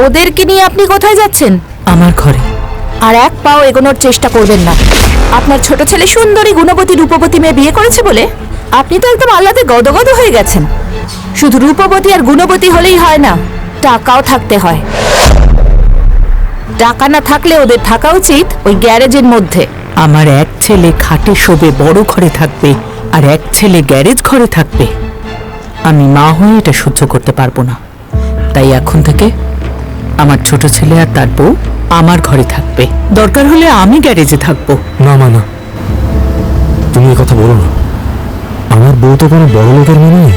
ওদেরকে নিয়ে আপনি কোথায় যাচ্ছেন? আমার ঘরে। আর এক পাও এগোনোর চেষ্টা করবেন না। আপনার ছোট ছেলে সুন্দরী গুণবতী রূপবতী মেয়ে বিয়ে করেছে বলে আপনি তো একদম আল্লাতে গদগদ হয়ে গেছেন। শুধু রূপবতী আর গুণবতী হলেই হয় না, টাকাও থাকতে হয়। টাকা না থাকলে ওদের থাকা উচিত ওই গ্যারেজের মধ্যে। আমার এক ছেলে খাটে শোবে বড় ঘরে থাকবে, আর এক ছেলে গ্যারেজ ঘরে থাকবে। আমি মা হয়ে এটা সহ্য করতে পারবো না। তাই এখন থেকে আমার ছোট ছেলে আর তার বউ আমার ঘরে থাকবে, দরকার হলে আমি গ্যারেজে থাকবো। না মা, না, তুমি কথা বলো না। আমার বউ তো কোনো বড় লোকের মেয়ে নয়,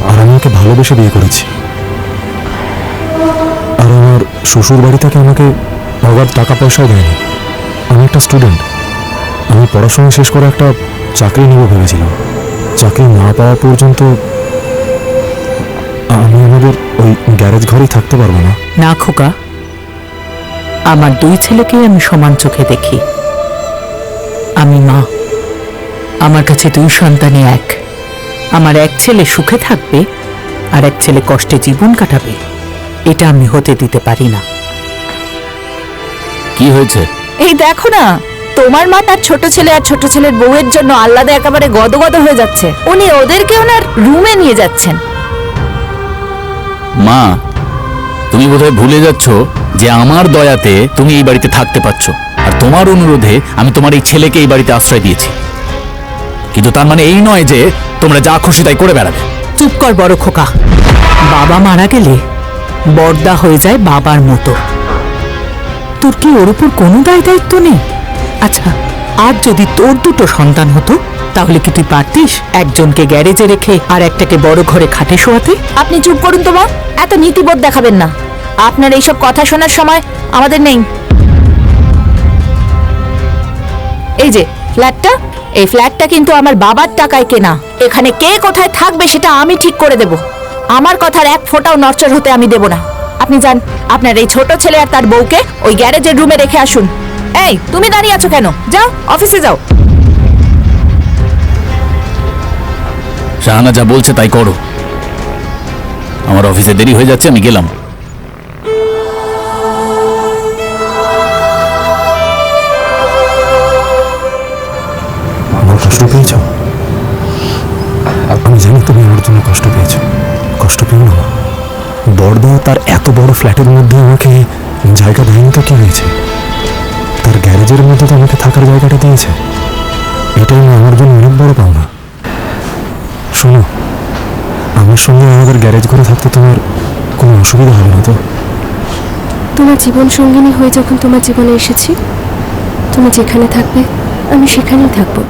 আর আমি ওকে ভালোবেসে বিয়ে করেছি। আর আমার শ্বশুর বাড়ি থেকে আমাকে নগদ টাকা পয়সাও দেয়নি। আমি একটা স্টুডেন্ট। আমি পড়াশোনা শেষ করে একটা চাকরি নেব ভেবেছিলাম। চাকরি না পাওয়া পর্যন্ত আমি আমাদের ওই গ্যারেজ ঘরেই থাকতে পারবো না। না খোকা, আমার দুই ছেলেকেই আমি সমান চোখে দেখি। আমি মা, আমার কাছে দুই সন্তানই এক। আমার এক ছেলে সুখে থাকবে আর এক ছেলে কষ্টে জীবন কাটাবে, এটা আমি হতে দিতে পারি না। কি হয়েছে? এই দেখো না, তোমার মা তার ছোট ছেলে আর ছোট ছেলের বউয়ের জন্য আহ্লাদে একেবারে গদগদ হয়ে যাচ্ছে। উনি ওদেরকে ওনার রুমে নিয়ে যাচ্ছেন। মা, তুমি বোধহয় ভুলে যাচ্ছ যে আমার দয়াতে তুমি এই বাড়িতে থাকতে পারছো, আর তোমার অনুরোধে আমি তোমার এই ছেলেকে এই বাড়িতে আশ্রয় দিয়েছি। কিন্তু তার মানে এই নয় যে তোমরা যা খুশি তাই করে বেড়াবে। চুপ কর বড় খোকা। বাবা মারা গেলে বড়দা হয়ে যায় বাবার মতো। তোর কি ওর উপর কোনো দায় দায়িত্ব নেই? আচ্ছা, আর যদি তোর দুটো সন্তান হতো তাহলে কি তুই পারতিস একজনকে গ্যারেজে রেখে আর একটাকে বড় ঘরে খাটে শোয়াতে? আপনি চুপ করুন তো মা, এত নীতিবোধ দেখাবেন না। আপনার এইসব কথা শোনার সময় আমাদের নেই। এই যে ফ্ল্যাটটা, এই ফ্ল্যাটটা কিন্তু আমার বাবার টাকায় কেনা। এখানে কে কোথায় থাকবে সেটা আমি ঠিক করে দেব। আমার কথার এক ফোঁটাও নড়চড় হতে আমি দেব না। আপনি যান, আপনার এই ছোট ছেলে আর তার বউকে ওই গ্যারেজের রুমে রেখে আসুন। এই, তুমি দাঁড়িয়ে আছো কেন? যাও, অফিসে যাও। শাহানা যা বলছে তাই করো। আমার অফিসে দেরি হয়ে যাচ্ছে, আমি গেলাম। আমার কষ্ট পেয়েছ? আমি জানি তুমি আমার জন্য কষ্ট পেয়েছ। কষ্ট পেও না। বড়দা তার এত বড় ফ্ল্যাটের মধ্যে আমাকে জায়গা দেয়নি তো কি হয়েছে? তার গ্যারেজের মধ্যে তো আমাকে থাকার জায়গাটা দিয়েছে। এটাই না আমার জন্য অনেক বড় পাওনা। শোনো, আমার সঙ্গে আমাদের গ্যারেজ ঘরে থাকতে তোমার কোনো অসুবিধা হবে না তো? তোমার জীবন সঙ্গিনী হয়ে যখন তোমার জীবনে এসেছি, তুমি যেখানে থাকবে আমি সেখানেই থাকবো।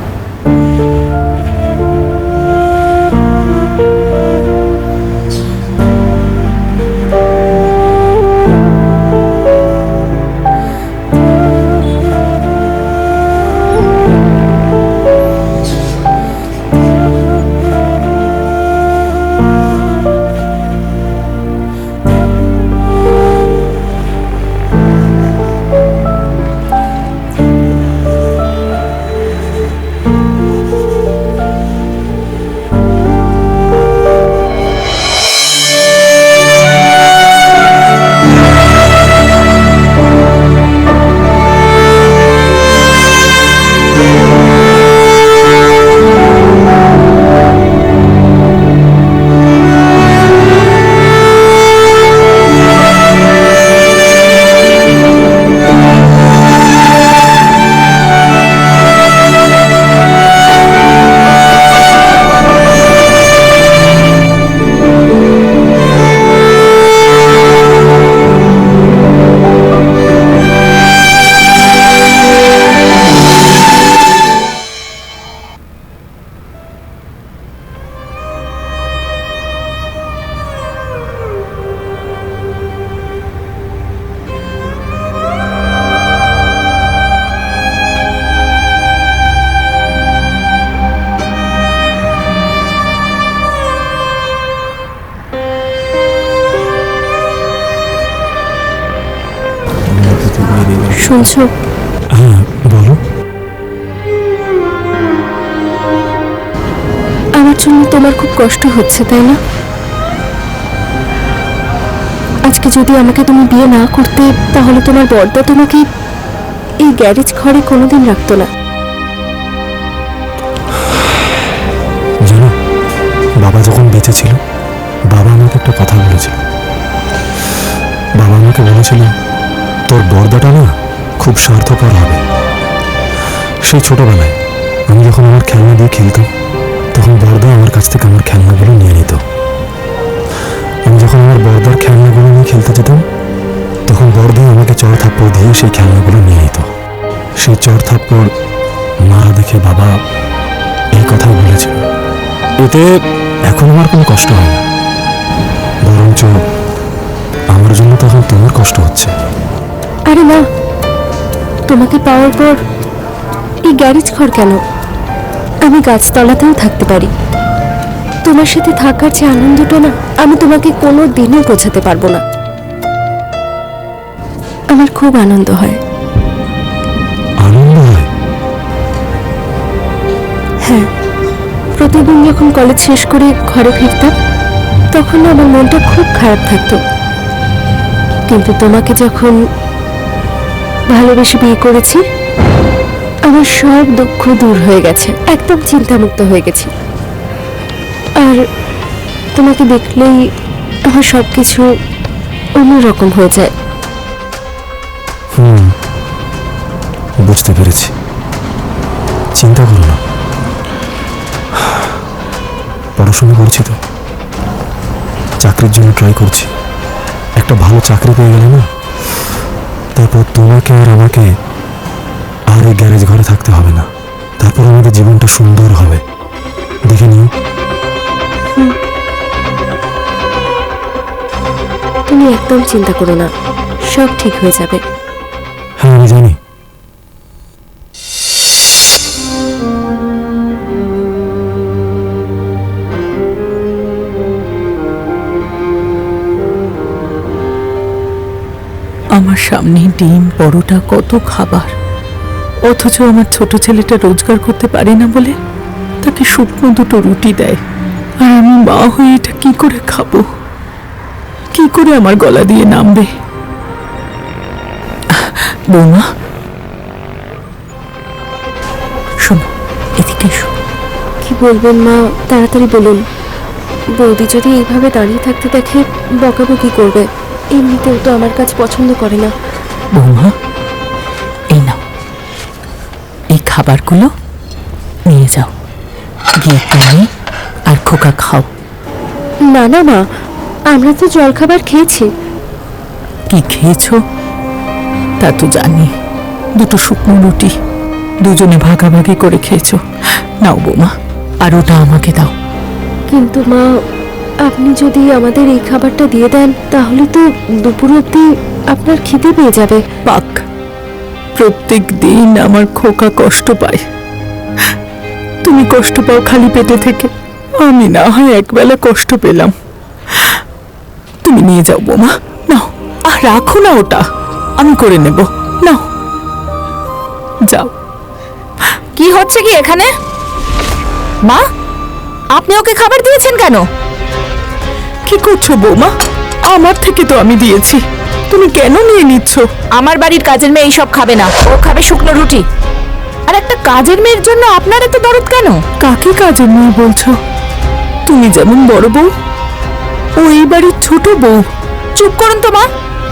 শুনছো? হ্যাঁ, বলো। আমার জন্য তোমার খুব কষ্ট হচ্ছে, তাই না? আজকে যদি আমাকে তুমি বিয়ে না করতে, তাহলে তোমার বড়দা তোমাকে এই গ্যারেজ ঘরে কোনোদিন রাখতো না। জানো, বাবা যখন বেঁচে ছিল, বাবা আমাকে একটা কথা বলেছিল। বাবা আমাকে বলেছিল, তোর বর্দাটা না খুব স্বার্থপর হবে। সেই ছোটবেলায় আমি যখন আমার খেলনা দিয়ে খেলতাম, তখন বর্দা আমার কাছ থেকে আমার খেলনাগুলো নিয়ে নিত। আমি যখন আমার বর্দার খেলনাগুলো নিয়ে খেলতে যেতাম, তখন বর্দা আমাকে চড় থাপ্পড় দিয়ে সেই খেলনাগুলো নিয়ে নিত। সেই চড় থাপ্পড় মারা দেখে বাবা এই কথাই বলেছিল। এতে এখন আমার কোনো কষ্ট হয় না, বরঞ্চ আমার জন্য তখন তোমার কষ্ট হচ্ছে। আরে না, তোমাকে পাওয়ার পর এই গ্যারেজ ঘর কেন, আমি গাছতলাতেও থাকতে পারি। তোমার সাথে থাকার যে আনন্দটা না, আমি তোমাকে কোনো দিনও বোঝাতে পারবো না। আমার খুব আনন্দ হয়। আনন্দ হয়? হ্যাঁ, প্রতিদিন যখন কলেজ শেষ করে ঘরে ফিরতাম, তখন আমার মনটা খুব খারাপ থাকতো। কিন্তু তোমাকে যখন ভালোবেসে বিয়ে করেছি, আমার সব দুঃখ দূর হয়ে গেছে, একদম চিন্তামুক্ত হয়ে গেছি। আর তোমাকে দেখলেই আমার সব কিছু অন্যরকম হয়ে যায়। বুঝতে পেরেছি, চিন্তা করো না। পড়াশোনা করছি তো, চাকরির জন্য ট্রাই করছি। একটা ভালো চাকরি পেয়ে গেলে না, তারপর তোমাকে আর আমাকে আর এই গ্যারেজ ঘরে থাকতে হবে না। তারপর আমাদের জীবনটা সুন্দর হবে, দেখে নিও। তুমি একদম চিন্তা করো না, সব ঠিক হয়ে যাবে। হ্যাঁ, আমি জানি। আমার সামনে ডিম, পরোটা, কত খাবার, অথচ আমার ছোট ছেলেটা রোজগার করতে পারে না বলে তাকে শুকনো দুটো রুটি দেয়। আর আমি মা হয়ে এটা কি করে খাবো? কি করে আমার গলা দিয়ে নামবে? বৌমা, শোনো, এদিকে এসো। কি বলবেন মা, তাড়াতাড়ি বলুন। বৌদি যদি এইভাবে দাঁড়িয়ে থাকতে দেখে বকাবকি করবে। এমনিতেও তো আমার কাজ পছন্দ করে না। বৌমা, এই নাও, এই খাবারগুলো নিয়ে যাও, গিয়ে তুমি আর খোকা খাও। না না মা, আমরা তো জলখাবার খেয়েছি। কি খেয়েছো তা তো জানি, দুটো শুকনো রুটি দুজনে ভাগাভাগি করে খেয়েছো। নাও বৌমা, আর ওটা আমাকে দাও। কিন্তু মা, আপনি যদি আমাদের এই খাবারটা দিয়ে দেন, তাহলে তো দুপুর অবধি আপনার খিদে পেয়ে যাবে। পাক, প্রত্যেক দিন আমার খোকা কষ্ট পায়। তুমি কষ্ট পাও খালি পেটে থেকে, আমি না হয় একবেলা কষ্ট পেলাম। তুমি নিয়ে যাও বৌমা, নাও। আর রাখো না, ওটা আমি করে নেব। নাও, যাও। কি হচ্ছে কি এখানে? মা, আপনি ওকে খাবার দিয়েছেন কেন? কি করছো বৌমা? আমার থেকে তো আমি দিয়েছি, তুমি কেন নিয়ে নিচ্ছ? আমার বাড়ির কাজের মেয়ে এইসব খাবে না, ও খাবে শুকনো রুটি। আর একটা কাজের মেয়ের জন্য আপনার এত দরদ কেন? কাকে কাজের মেয়ে বলছো? তুমি যেমন বড় বউ, ও এই বাড়ির ছোট বউ। চুপ করুন তো মা,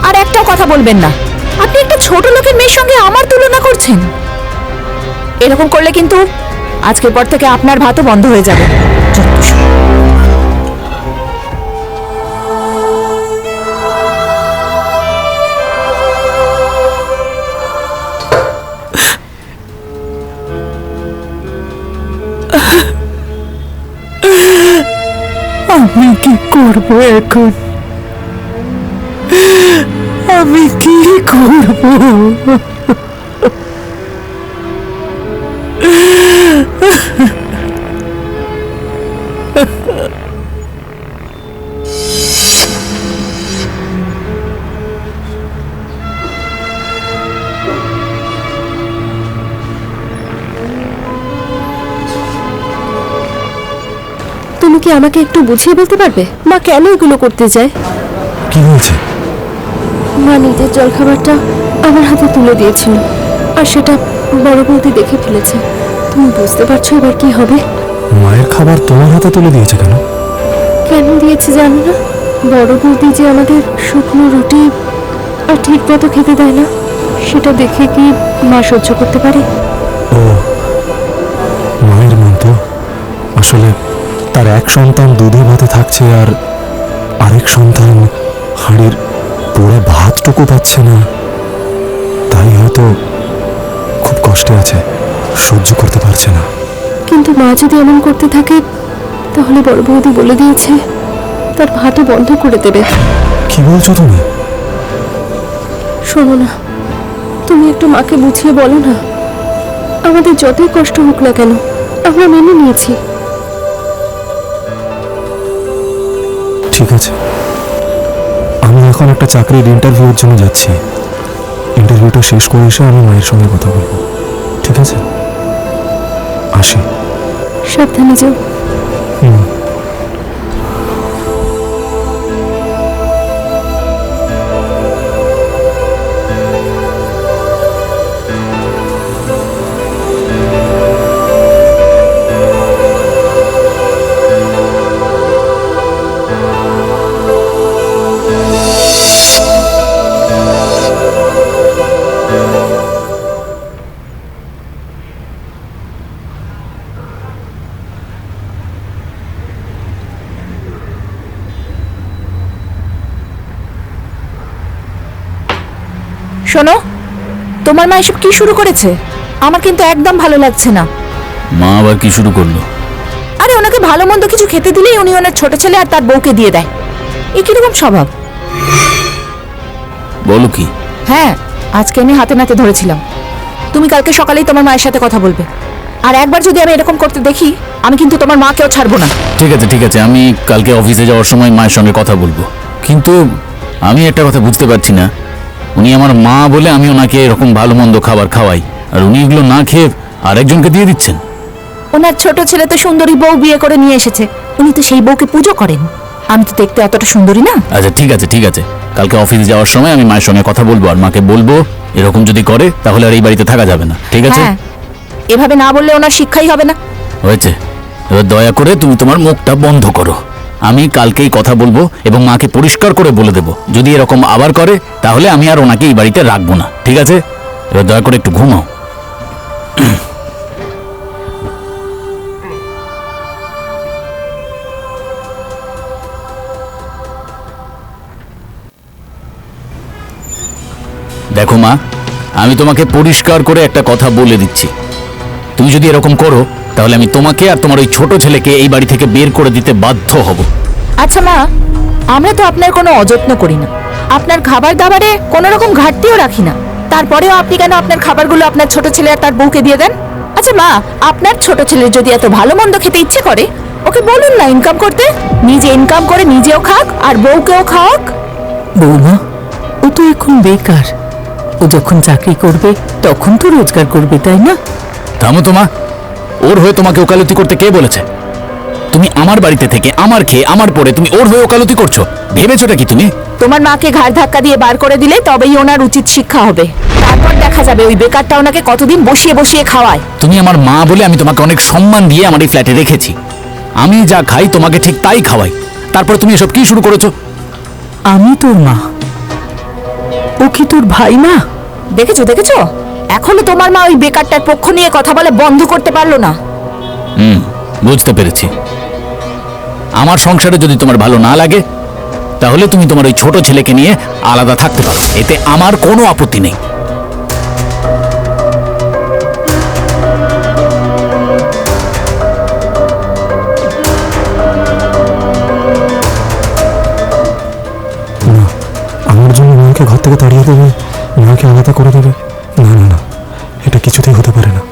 আর একটাও কথা বলবেন না। আপনি একটা ছোট লোকের মেয়ের সঙ্গে আমার তুলনা করছেন। এরকম করলে কিন্তু আজকের পর থেকে আপনার ভাতও বন্ধ হয়ে যাবে। যথেষ্ট। আমি কি করব এখন? আমি কি করব? তুমি কি আমাকে একটু বুঝিয়ে বলতে পারবে মা কেন এগুলো করতে যায়? কি হয়েছে? মা নিজের জলখাবারটা আমার হাতে তুলে দিয়েছিল, আর সেটা বড় বৌদি দেখে ফেলেছে। তুমি বুঝতে পারছো এবার কি হবে? মায়ের খাবার তোমার হাতে তুলে দিয়েছে কেন? কেন দিয়েছে জানো না? বড় বৌদি যে আমাদের শুকনো রুটি আর ঠিক মতো খেতে দেয় না, সেটা দেখে কি মা সহ্য করতে পারে? ও, মায়ের মন তো। আসলে তার এক সন্তান দুধে ভাতে থাকছে, আর আরেক সন্তান হাড়ির পুরো ভাতটুকু পাচ্ছে না, তাই হয়তো খুব কষ্টে আছে, সহ্য করতে পারছে না। কিন্তু মা যদি এমন করতে থাকে, তাহলে বড় বৌদি বলে দিয়েছে তার ভাতও বন্ধ করে দেবে। কি বলছো তুমি? শোনো না, তুমি একটু মাকে বুঝিয়ে বলো না। আমাদের যতই কষ্ট হোক না কেন, আমরা মেনে নিয়েছি। ঠিক আছে, আমি এখন একটা চাকরির ইন্টারভিউর জন্য যাচ্ছি। ইন্টারভিউটা শেষ করে এসে আমি মায়ের সঙ্গে কথা বলবো, ঠিক আছে? আসি। সাবধানে যাও। হুম। শোনো, তোমার মা এসব কি শুরু করেছে? আমার কিন্তু একদম ভালো লাগছে না। মা আবার কি শুরু করলো? আরে ওনাকে ভালো মন্দ কিছু খেতে দিলেই উনি ওনার ছোট ছেলে আর তার বউকে দিয়ে দেয়। এ কিরকম স্বভাব? বলো কি? হ্যাঁ, আজকে আমি হাতে নাতে ধরেছিলাম। তুমি কালকে সকালেই তোমার মায়ের সাথে কথা বলবে, আর একবার যদি আমি এরকম করতে দেখি, আমি কিন্তু তোমার মাকেও ছাড়বো না। ঠিক আছে ঠিক আছে, আমি কালকে অফিসে যাওয়ার সময় মায়ের সঙ্গে কথা বলবো। কিন্তু আমি একটা কথা বুঝতে পারছি না, উনি আমার মা বলে আমি ওনাকে এরকম ভালো মন্দ খাবার খাওয়াই, আর উনি এগুলো না খেয়ে আরেকজনকে দিয়ে দিচ্ছেন। ওনার ছোট ছেলে তো সুন্দরী বউ বিয়ে করে নিয়ে এসেছে, উনি তো সেই বউকে পুজো করেন। আমি তো দেখতে অতটা সুন্দরী না। আচ্ছা ঠিক আছে ঠিক আছে, কালকে অফিসে যাওয়ার সময় আমি মায়ের সঙ্গে কথা বলবো, আর মাকে বলবো এরকম যদি করে তাহলে আর এই বাড়িতে থাকা যাবে না, ঠিক আছে? হ্যাঁ, এভাবে না বললে ওনার শিক্ষাই হবে না। হয়েছে, এবার দয়া করে তুমি তোমার মুখটা বন্ধ করো। আমি কালকেই কথা বলবো এবং মাকে পরিষ্কার করে বলে দেবো, যদি এরকম আবার করে তাহলে আমি আর ওনাকে এই বাড়িতে রাখবো না, ঠিক আছে? এবার দয়া করে একটু ঘুমাও। দেখো মা, আমি তোমাকে পরিষ্কার করে একটা কথা বলে দিচ্ছি, তুমি যদি এরকম করো তাহলে আমি তোমাকে আর তোমার ওই ছোট ছেলেকে এই বাড়ি থেকে বের করে দিতে বাধ্য হব। আচ্ছা মা, আমরা তো আপনার কোনো অযত্ন করি না, আপনার খাবার দাবারে কোনো রকম ঘাটতিও রাখি না, তারপরেও আপনি কেন আপনার খাবারগুলো আপনার ছোট ছেলে আর তার বউকে দিয়ে দেন? আচ্ছা মা, আপনার ছোট ছেলের যদি এত ভালো মন্দ খেতে ইচ্ছে করে, ওকে বলুন না ইনকাম করতে, নিজে ইনকাম করে নিজেও খাক আর বউকেও খাওয়াক। বৌমা, ও তো এখন বেকার। ও যখন চাকরি করবে তখন তো রোজগার করবে, তাই না? থামো তো মা, ওর হয়ে তোমাকে ওকালতি করতে কে বলেছে? তুমি আমার বাড়িতে থেকে আমার খেয়ে আমার পরে তুমি ওর হয়ে ওকালতি করছো, ভেবেছোটা কি তুমি? তোমার মাকে ঘাড় ধাক্কা দিয়ে বার করে দিলে তবেই ওনার উচিত শিক্ষা হবে। তারপর দেখা যাবে ওই বেকারটা ওনাকে কতদিন বসিয়ে বসিয়ে খাওয়ায়। তুমি আমার মা বলে আমি তোমাকে অনেক সম্মান দিয়ে আমার এই ফ্ল্যাটে রেখেছি, আমি যা খাই তোমাকে ঠিক তাই খাওয়াই, তারপর তুমি এসব কি শুরু করেছো? আমি তোর মা, ও কি তোর ভাই না? দেখেছো দেখেছো, এখনো তোমার মা ওই বেকারটার পক্ষ নিয়ে কথা বলে বন্ধ করতে পারলো না। বুঝতে পেরেছি। আমার সংসারে যদি তোমার ভালো না লাগে তাহলে তুমি তোমার ওই ছোট ছেলেকে নিয়ে আলাদা থাকতে পারো, এতে আমার কোনো আপত্তি নেই। না, আমার জন্য মাকে ঘর থেকে তাড়িয়ে দেবে, মাকে আলাদা করে দেবে? না না না, এটা কিছুতেই হতে পারে না।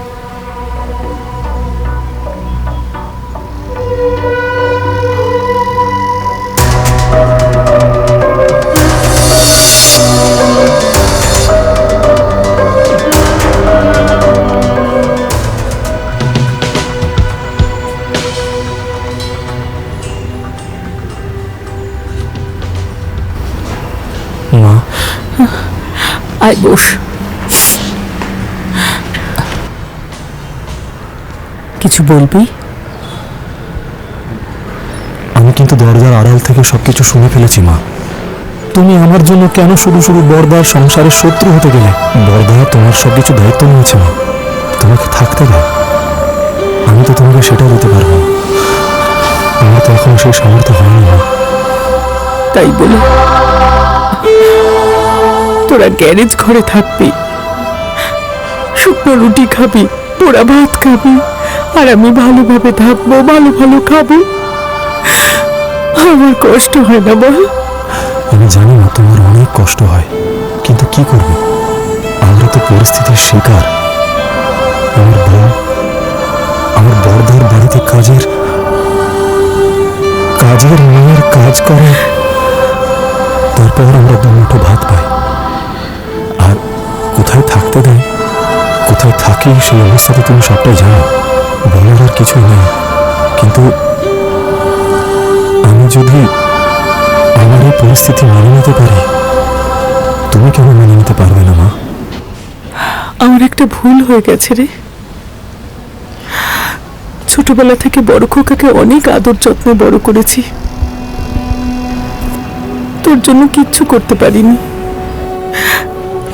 মা, আয় বস। কিছু বলবি? আমি কিন্তু দরজার আড়াল থেকে সবকিছু শুনে ফেলেছি মা। তুমি আমার জন্য কেন শুধু শুধু বড়দার সংসারের শত্রু হতে গেলে? বড়দা তোমার সবকিছু দায়িত্ব নিয়েছে মা, তোমাকে থাকতে দেয়। আমি তো তোমাকে সেটা দিতে পারবো না। আমার তো এখন সেই সামর্থ্য হয়নি মা। তাই বলে তোরা গ্যারেজ ঘরে থাকবি, শুকনো রুটি খাবি, পোড়া ভাত খাবি, আর আমি ভালোভাবে থাকবো, ভালো ভালো খাবো। আমার কষ্ট হয় না বল? আমি জানি না তোমার অনেক কষ্ট হয়, কিন্তু কি করবে, আমরা তো পরিস্থিতির শিকার। আমার বউ আমার বড়দার বাড়িতে কাজের মেয়ের কাজ করে, তারপর আমরা দুমুঠো ভাত পাই। আর কোথায় থাকতে দেয়, কোথায় থাকি, সেই অবস্থাতে তুমি সবটাই জানো। বলার আর কিছু নেই, কিন্তু আমি যদি আমার এই পরিস্থিতি মেনে নিতে পারি, তুমি কেন মেনে নিতে পারবে না মা? আমার একটা ভুল হয়ে গেছে রে। ছোটবেলা থেকে বড় খোকাকে অনেক আদর যত্নে বড় করেছি, তোর জন্য কিচ্ছু করতে পারিনি।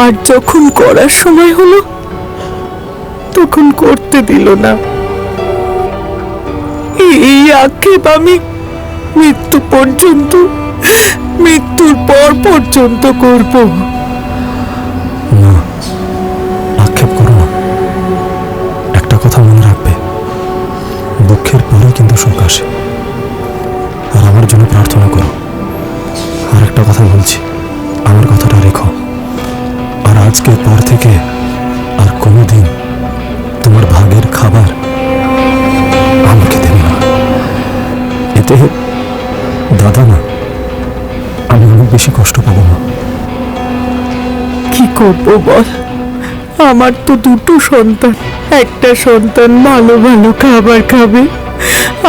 আর যখন করার সময় হলো তখন করতে দিল না। এই আক্ষেপ আমি মৃত্যুর পর পর্যন্ত করব। না, আক্ষেপ করো না। একটা কথা মনে রাখবে, দুঃখের পরেই কিন্তু সুখ আসে। আর আমার জন্য প্রার্থনা করো। আর একটা কথা বলছি, আমার কথাটা রেখো। আর আজকের পর থেকে আর কোনোদিন তোমার ভাগের খাবার আমাকে দেবে না। এতে দাদা না, আমি অনেক বেশি কষ্ট পাবো না। কি করবো বল? আমার তো দুটো সন্তান। একটা সন্তান ভালো ভালো খাবার খাবে,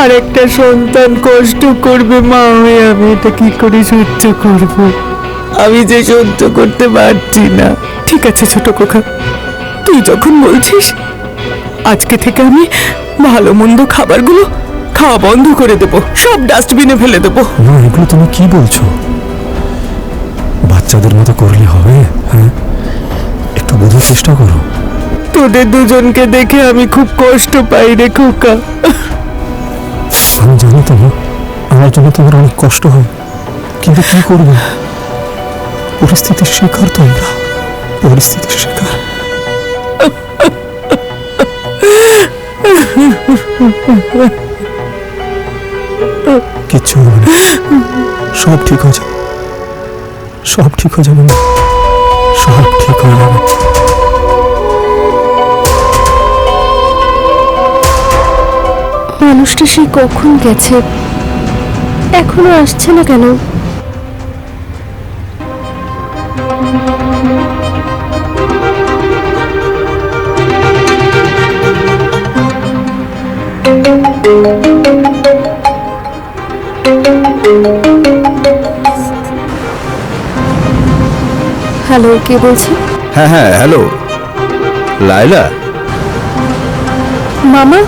আর একটা সন্তান কষ্ট করবে মা হয়ে। আমি এটা কি করে সহ্য করব? আমি যে সহ্য করতে পারছি না। ঠিক আছে ছোট খোকা, তুই যখন বলছিস, আজকে থেকে আমি ভালো মন্দ খাবারগুলো খাওয়া বন্ধ করে দেব, সব ডাস্টবিনে ফেলে দেবো। না, এগুলো তুমি কি বলছো? বাচ্চাদের মতো করলে হবে? হ্যাঁ, একটু বোঝার চেষ্টা করো। তোদের দুজনকে দেখে আমি খুব কষ্ট পাই রে খোকা। আমি জানি তো মা, আমার জন্য তোমার অনেক কষ্ট হয়, কিন্তু কি করবে, পরিস্থিতির শিকার তোমরা, পরিস্থিতির শিকার। কিচ্ছু হবে না, সব ঠিক হয়ে যাবে, সব ঠিক হয়ে যাবে, সব ঠিক হয়ে যাবে। মানুষটা সেই কখন গেছে, এখনো আসছে না কেন? হ্যালো, কে বলছে? হ্যাঁ হ্যাঁ, হ্যালো লায়লা। মামা,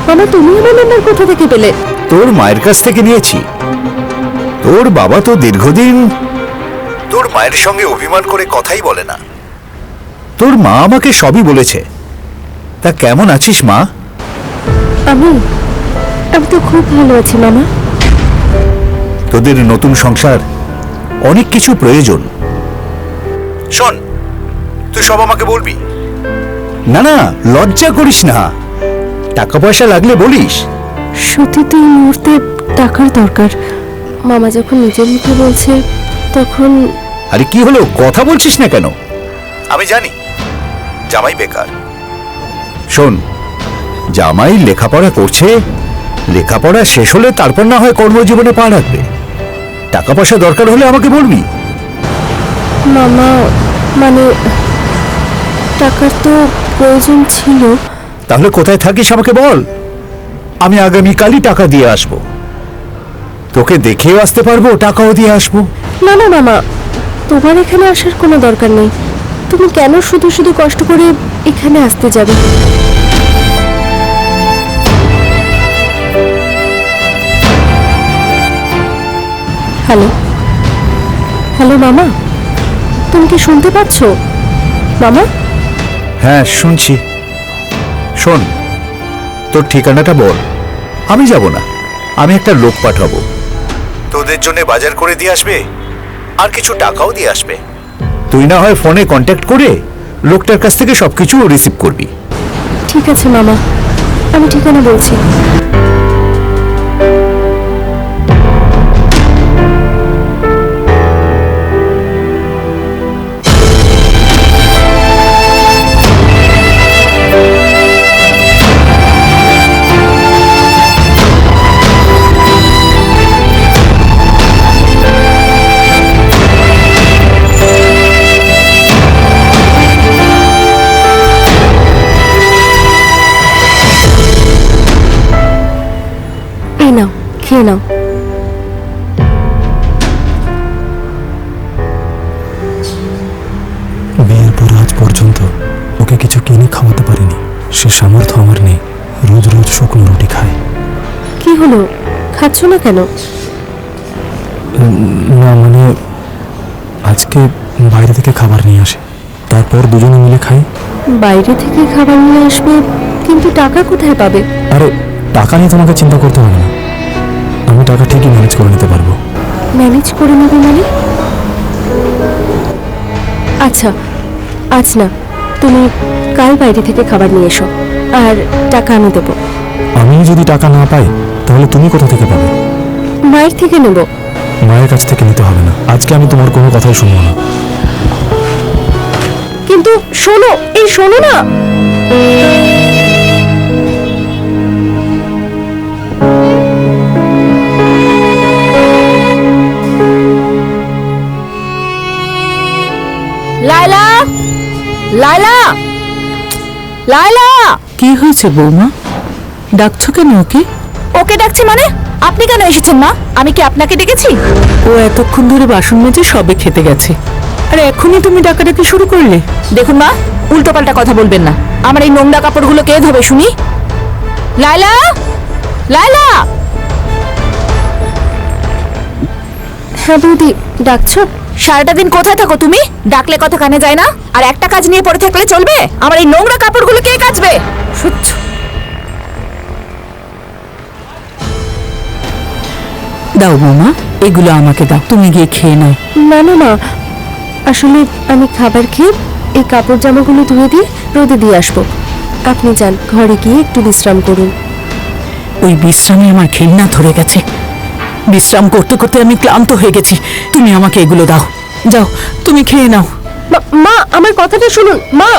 মামা তুমি আমার নাম্বার কোথা থেকে পেলে? তোর মায়ের কাছ থেকে নিয়েছি। তোর বাবা তো দীর্ঘদিন তোর মায়ের সঙ্গে অভিমান করে কথাই বলে না। তোর মা আমাকে সবই বলেছে। তা কেমন আছিস মা? আমি তো খুব ভালো আছি মামা। তোদের নতুন সংসার, অনেক কিছু প্রয়োজন। শোন, তুই সব আমাকে বলবি না। না, লজ্জা করিস না, টাকা পয়সা লাগলে বলিস। সত্যি তো এই মুহূর্তে টাকার দরকার। মামা যখন নিজের মুখে বলছে তখন। আরে কি হলো, কথা বলছিস না কেন? আমি জানি জামাই বেকার। শোন, জামাই লেখাপড়া করছে, লেখাপড়া শেষ হলে তারপর না হয় কর্মজীবনে পা রাখবে। টাকা পয়সা দরকার হলে আমাকে বলবি। মামা মানে টাকার তো প্রয়োজন ছিল। তাহলে কোথায় থাকিস আমাকে বল, আমি আগামীকালই টাকা দিয়ে আসবো। তোকে দেখেও আসতে পারবো, টাকাও দিয়ে আসবো। না না মামা, তোমার এখানে আসার কোনো দরকার নেই। তুমি কেন শুধু শুধু কষ্ট করে এখানে আসতে যাবে? হ্যালো হ্যালো মামা, তুমি কি শুনতে পাচ্ছ মামা? হ্যাঁ শুনছি। শোন, তোর ঠিকানাটা বল। আমি যাব না, আমি একটা লোক পাঠাবো, তোদের জন্য বাজার করে দিয়ে আসবে আর কিছু টাকাও দিয়ে আসবে। তুই না হয় ফোনে কন্ট্যাক্ট করে লোকটার কাছ থেকে সবকিছু রিসিভ করবি। ঠিক আছে মামা, আমি ঠিকানা বলছি। এই নাও, খেয়ে নাও। বিয়ের পর আজ পর্যন্ত ওকে কিছু কিনে খাওয়াতে পারিনি। সে সামর্থ্য আমার নেই, রোজ রোজ শুকনো রুটি খায়। কি হলো, খাচ্ছ না কেন? না মানে আজকে বাইরে থেকে খাবার নিয়ে আসে, তারপর দুজনে মিলে খাই। বাইরে থেকে খাবার নিয়ে আসবে, কিন্তু টাকা কোথায় পাবে? আরে টাকা নিয়ে তোমাকে চিন্তা করতে হবে না, আমি টাকা ঠিকই ম্যানেজ করে নিতে পারবো। ম্যানেজ করে নেবে মানে? আচ্ছা, আজ না, তুমি কাল বাইরে থেকে খাবার নিয়ে এসো, আর টাকা আমি দেবো। আমি যদি টাকা না পাই তাহলে তুমি কোথা থেকে পাবে? মায়ের থেকে নেব। মায়ের কাছ থেকে নিতে হবে না, আজকে আমি তোমার কোনো কথাই শুনবো না। কিন্তু শোনো, এই শোনো না। লায়লা, লায়লা, লায়লা! কি হয়েছে বৌমা? ডাকছো কেন ওকে? ওকে ডাকছি মানে? আপনি কেন এসেছেন মা? আমি কি আপনাকে ডেকেছি? ও এতক্ষণ ধরে বাসন মেজে সবে খেতে গেছে, আর এখনই তুমি ডাকাডাকি শুরু করলে? দেখুন মা, উল্টোপাল্টা কথা বলবেন না। আমার এই নোংরা কাপড়গুলো কে ধোবে শুনি? লায়লা, লায়লা! হ্যাঁ বৌদি, ডাকছো? সারাটা দিন কোথায় থাকো তুমি? ডাকলে কথা কানে যায় না? আর একটা কাজ নিয়ে পড়ে থাকলে চলবে? আমার এই নোংরা কাপড়গুলো কে কাচবে? সহ্য। দাও বৌমা, এগুলো আমাকে দাও, তুমি গিয়ে খেয়ে নাও। না না মা, আসলে আমি খাবার খেয়ে এই কাপড় জামাগুলো ধুয়ে দিয়ে রোদে দিয়ে আসবো। আপনি যান, ঘরে গিয়ে একটু বিশ্রাম করুন। ওই বিশ্রামে আমার ঘৃণা ধরে গেছে। বিশ্রাম করতে করতে আমি ক্লান্ত হয়ে গেছি। তুমি আমাকে এগুলো দাও, যাও তুমি খেয়ে নাও। মা, আমার কথাটা শুনুন মা।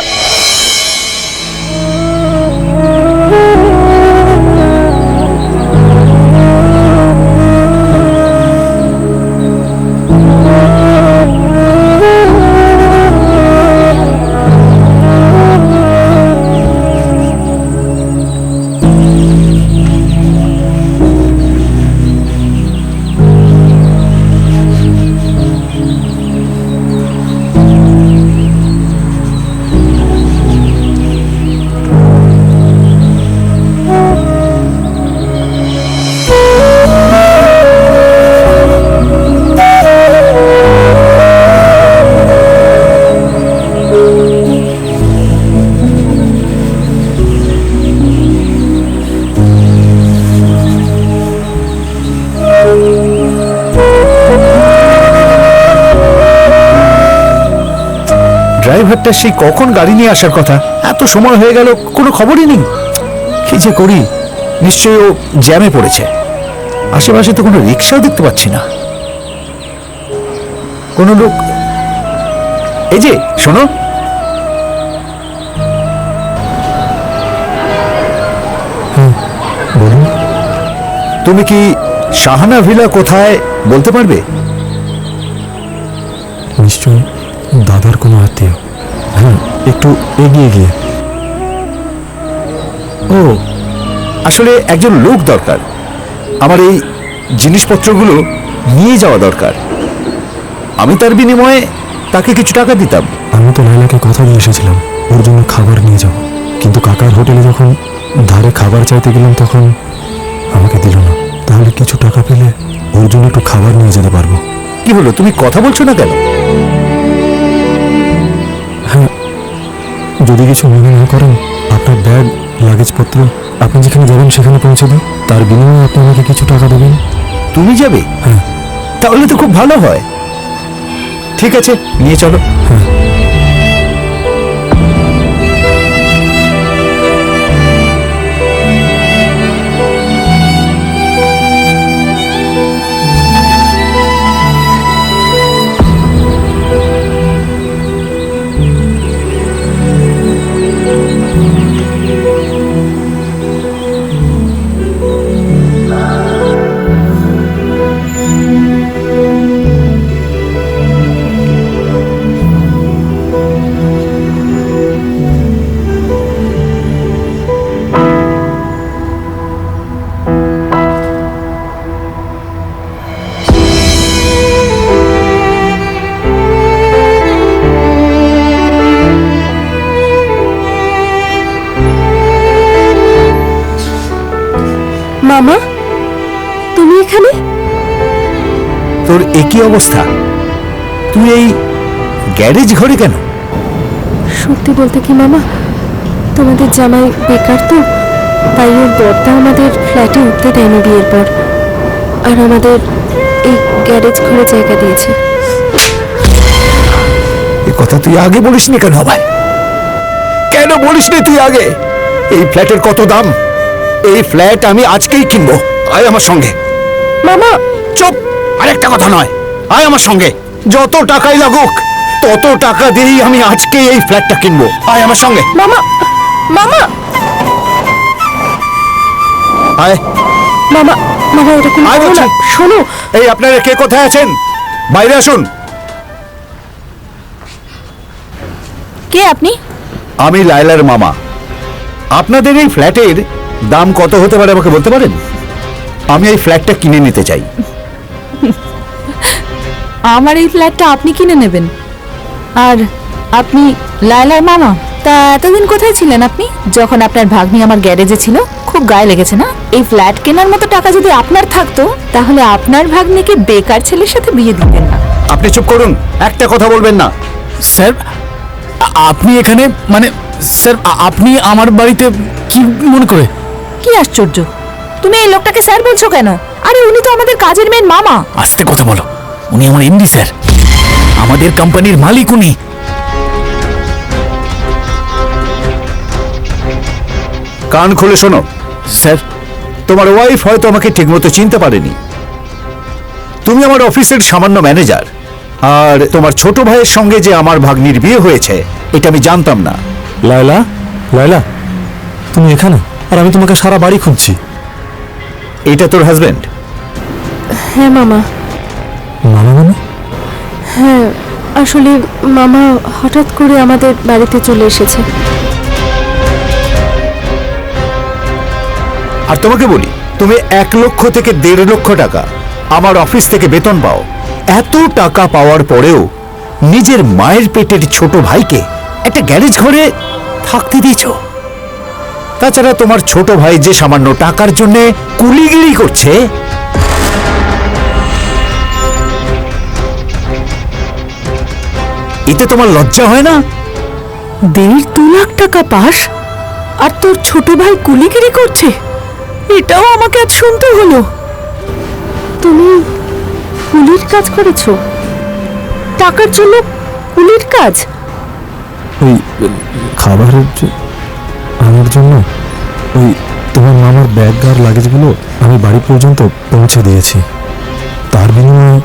ড্রাইভারটা সেই কখন গাড়ি নিয়ে আসার কথা, এত সময় হয়ে গেল, কোনো খবরই নেই। কি যে করি, নিশ্চয়ই ও জ্যামে পড়েছে। আশেপাশে তো কোনো রিক্সাও দেখতে পাচ্ছি না, কোনো লোক। এই যে শোনো, বলুন। তুমি কি শাহানা ভিলা কোথায় বলতে পারবে? নিশ্চয়ই দাদার কোনো আত্মীয়। হ্যাঁ, একটু এগিয়ে গিয়ে। ও, আসলে একজন লোক দরকার, আমার এই জিনিসপত্রগুলো নিয়ে যাওয়া দরকার। আমি তার বিনিময়ে তাকে কিছু টাকা দিতাম। আমি তো লাইলাকে কথা দিয়ে এসেছিলাম ওর জন্য খাবার নিয়ে যাও, কিন্তু কাকার হোটেলে যখন ধারে খাবার চাইতে গেলাম তখন আমাকে দিল না। তাহলে কিছু টাকা পেলে ওর জন্য একটু খাবার নিয়ে যেতে পারবো। কি হলো, তুমি কথা বলছো না কেন? হ্যাঁ, যদি কিছু মনে না করেন, আপনার ব্যাগ লাগেজপত্র আপনি যেখানে যাবেন সেখানে পৌঁছে দিন, তার বিনিময়ে আপনি আমাকে কিছু টাকা দেবেন। তুমি যাবে? হ্যাঁ। তাহলে তো খুব ভালো হয়। ঠিক আছে, নিয়ে চলো। হ্যাঁ। মামা, তুমি এখানে? তোর একই অবস্থা, তুই এই গ্যারেজ ঘরে কেন? সত্যি বলতে কি মামা, তোমাদের জামাই বেকার তো, তাই ওর বড়দা আমাদের ফ্ল্যাটে উঠতে দেয়নি বিয়ের পর, আর আমাদের এই গ্যারেজ ঘরে জায়গা দিয়েছে। এ কথা তুই আগে বলিসনি কেন ভাই? কেন বলিসনি তুই আগে? এই ফ্ল্যাটের কত দাম? এই ফ্ল্যাট আমি আজকেই কিনবো। আয় আমার সঙ্গে। মামা, চুপ! আরেকটা কথা নয়, আয় আমার সঙ্গে। যত টাকাই লাগুক তত টাকা দিয়েই আমি আজকে এই ফ্ল্যাটটা কিনবো। আয় আমার সঙ্গে। মামা, মামা, আয়। মামা, মামা এরকম আয় করো না। বলছি। শোনো, এই আপনারা কে কোথায় আছেন? বাইরে আসুন। কে আপনি? আমি লায়লার মামা। আপনাদের এই ফ্ল্যাটের দাম কত হতে পারে আমাকে বলতে পারেন? আমি এই ফ্ল্যাটটা কিনে নিতে চাই। আমার এই ফ্ল্যাটটা আপনি কিনে নেবেন? আর আপনি লায়লার মামা? তা এতদিন কোথায় ছিলেন আপনি? যখন আপনার ভাগ্নি আমার গ্যারেজে ছিল, খুব গায়ে লেগেছে না? এই ফ্ল্যাট কেনার মতো টাকা যদি আপনার থাকতো, তাহলে আপনার ভাগ্নিকে বেকার ছেলের সাথে বিয়ে দিতেন না। আপনি চুপ করুন, একটা কথা বলবেন না। স্যার, আপনি এখানে মানে স্যার আপনি আমার বাড়িতে কি মনে করে? কি আশ্চর্য, তুমি এই লোকটাকে স্যার বলছো কেন? আরে উনি তো আমাদের কাজের মেয়ের মামা। আস্তে কথা বলো, উনি আমার এমডি স্যার, আমাদের কোম্পানির মালিক উনি। কান খুলে শোনো স্যার, তোমার ওয়াইফ হয়তো আমাকে ঠিকমতো চিনতে পারেনি। তুমি আমার অফিসের সামান্য ম্যানেজার, আর তোমার ছোট ভাইয়ের সঙ্গে যে আমার ভাগ্নির বিয়ে হয়েছে এটা আমি জানতাম না। লায়লা, লায়লা, তুমি এখানে? আর আমি তোমাকে সারা বাড়ি খুঁজছি। এটা তোর হাজবেন্ড? হ্যাঁ মামা। মামা মানে? হ্যাঁ, আসলে মামা হঠাৎ করে আমাদের বাড়িতে চলে এসেছে। আর তোমাকে বলি, তুমি 1 লক্ষ থেকে 1.5 লক্ষ টাকা আমার অফিস থেকে বেতন পাও। এত টাকা পাওয়ার পরেও নিজের মায়ের পেটের ছোট ভাইকে একটা গ্যারেজ ঘরে থাকতে দিয়েছ। তাছাড়া তোমার ছোট ভাই যে সামান্য টাকার জন্য কুলিগিরি করছে, এতে তোমার লজ্জা হয় না? 1.5 লাখ টাকা পাস, আর তোর ছোট ভাই কুলিগিরি করছে? এটাও আমাকে আজ শুনতে হলো। তুমি কুলির কাজ করেছো? টাকার জন্য কুলির কাজ? ওই খাবারের আনার জন্য ওই তোমার মামার ব্যাগ আর লাগেজগুলো আমি বাড়ি পর্যন্ত পৌঁছে দিয়েছি। তার বিনিময়ে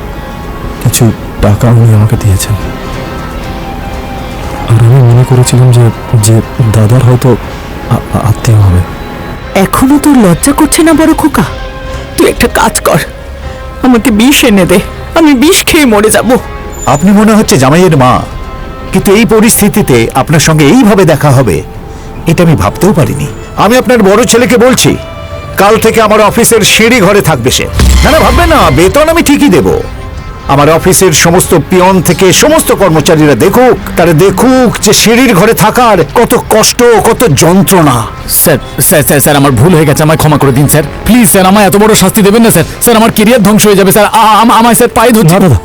কিছু টাকা উনি আমাকে দিয়েছেন। আর আমি মনে করেছিলাম যে যে দাদার হয়তো আত্মীয় হবে। এখনো তোর লজ্জা করছে না বড় খোকা? তুই একটা কাজ কর, আমাকে বিষ এনে দে, আমি বিষ খেয়ে মরে যাব। আপনি মনে হচ্ছে জামাইয়ের মা, কিন্তু এই পরিস্থিতিতে আপনার সঙ্গে এইভাবে দেখা হবে এটা আমি ভাবতেও পারিনি। আমি আপনার বড় ছেলেকে বলছি, কাল থেকে আমার অফিসের সিঁড়ি ঘরে থাকবে সে। না না, ভাববে না, বেতন আমি ঠিকই দেব। আমার অফিসের সমস্ত পিয়ন থেকে সমস্ত কর্মচারীরা দেখুক, তারা দেখুক যে সিঁড়ির ঘরে থাকার কত কষ্ট, কত যন্ত্রণা। স্যার স্যার স্যার স্যার আমার ভুল হয়ে গেছে, আমায় ক্ষমা করে দিন স্যার, প্লিজ স্যার, আমায় এত বড় শাস্তি দেবেন না স্যার। স্যার আমার কেরিয়ার ধ্বংস হয়ে যাবে স্যার, আমায় স্যার পায়ে ধরছি। না দাদা,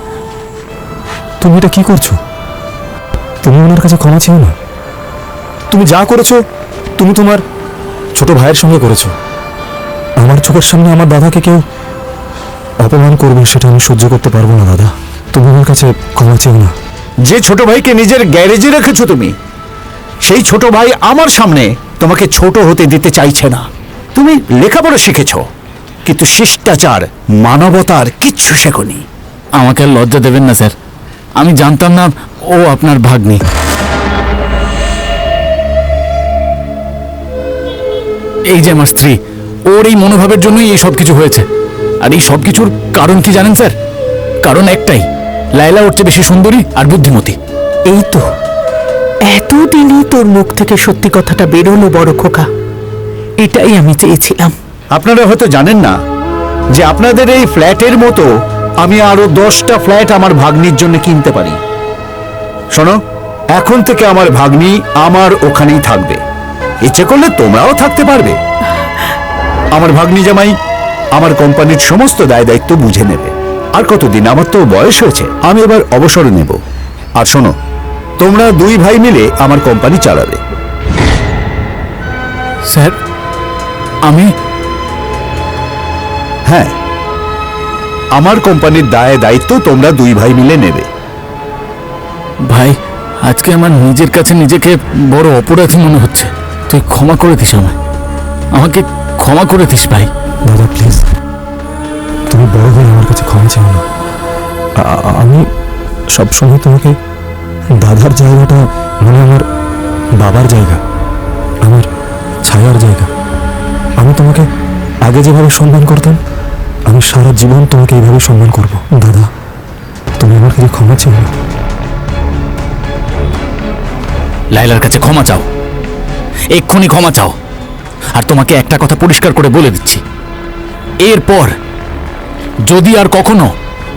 তুমি এটা কি করছো? তুমি ওনার কাছে ক্ষমা চেও না। তুমি যা করেছো তুমি তোমার ছোট ভাইয়ের সঙ্গে করেছো। আমার চোখের সামনে আমার দাদাকে কেউ অপমান করবে সেটা আমি সহ্য করতে পারবো না দাদা। তুমি আমার কাছে ক্ষমা চেও না। যে ছোট ভাইকে নিজের গ্যারেজে রেখেছো তুমি, সেই ছোট ভাই আমার সামনে তোমাকে ছোট হতে দিতে চাইছে না। তুমি লেখাপড়া শিখেছো, কিন্তু শিষ্টাচার, মানবতার কিচ্ছু শেখোনি। আমাকে আর লজ্জা দেবেন না স্যার, আমি জানতাম না ও আপনার ভাগ্নি। এই যে আমার স্ত্রী, ওর এই মনোভাবের জন্যই এই সব কিছু হয়েছে। আর এই সব কিছুর কারণ কি জানেন স্যার? কারণ একটাই, লায়লা ওর চেয়ে বেশি সুন্দরী আর বুদ্ধিমতী। এই তো এতদিনই তোর মুখ থেকে সত্যি কথাটা বেরোলো বড় খোকা, এটাই আমি চেয়েছিলাম। আপনারা হয়তো জানেন না যে আপনাদের এই ফ্ল্যাটের মতো আমি আরো 10টা ফ্ল্যাট আমার ভাগ্নির জন্য কিনতে পারি। শোনো, এখন থেকে আমার ভাগ্নি আমার ওখানেই থাকবে, ইচ্ছে করলে তোমরাও থাকতে পারবে। আমার ভাগ্নি জামাই আমার কোম্পানির সমস্ত দায় দায়িত্ব বুঝে নেবে। আর কতদিন, আমার তো বয়স হয়েছে, আমি এবার অবসর নেব। আর শোনো, তোমরা 2 ভাই মিলে আমার কোম্পানি চালাবে। স্যার আমি, হ্যাঁ, আমার কোম্পানির দায় দায়িত্ব তোমরা 2 ভাই মিলে নেবে। ভাই আজকে আমার নিজের কাছে নিজেকে বড় অপরাধী মনে হচ্ছে। তুই ক্ষমা করে দিস আমায়, আমাকে ক্ষমা করে দিস ভাই। দাদা প্লিজ, তুমি বড় হয়ে আমার কাছে ক্ষমা চেও না। আমি সবসময় তোমাকে দাদার জায়গাটা মানে আমার বাবার জায়গা, আমার ছায়ার জায়গা। আমি তোমাকে আগে যেভাবে সম্মান করতাম, আমি সারা জীবন তোমাকে এইভাবে সম্মান করব। দাদা তুমি আমার কাছে ক্ষমা চেও না। লায়লার কাছে ক্ষমা চাও, এক্ষুনি ক্ষমা চাও। আর তোমাকে একটা কথা পরিষ্কার করে বলে দিচ্ছি, এরপর যদি আর কখনো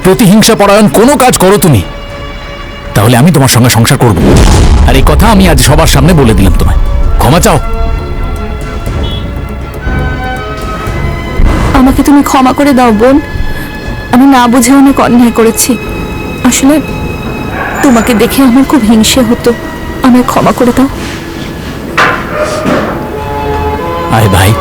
প্রতিহিংসা পরায়ণ কোনো কাজ করো তুমি, তাহলে আমি তোমার সঙ্গে সংসার করব। আর এই কথা আমি আজ সবার সামনে বলে দিলাম তোমায়। ক্ষমা চাও। আমাকে তুমি ক্ষমা করে দাও বোন, আমি না বুঝে অনেক অন্যায় করেছি। আসলে তোমাকে দেখে আমার খুব হিংসে হতো, আমায় ক্ষমা করে দাও। আরে ভাই,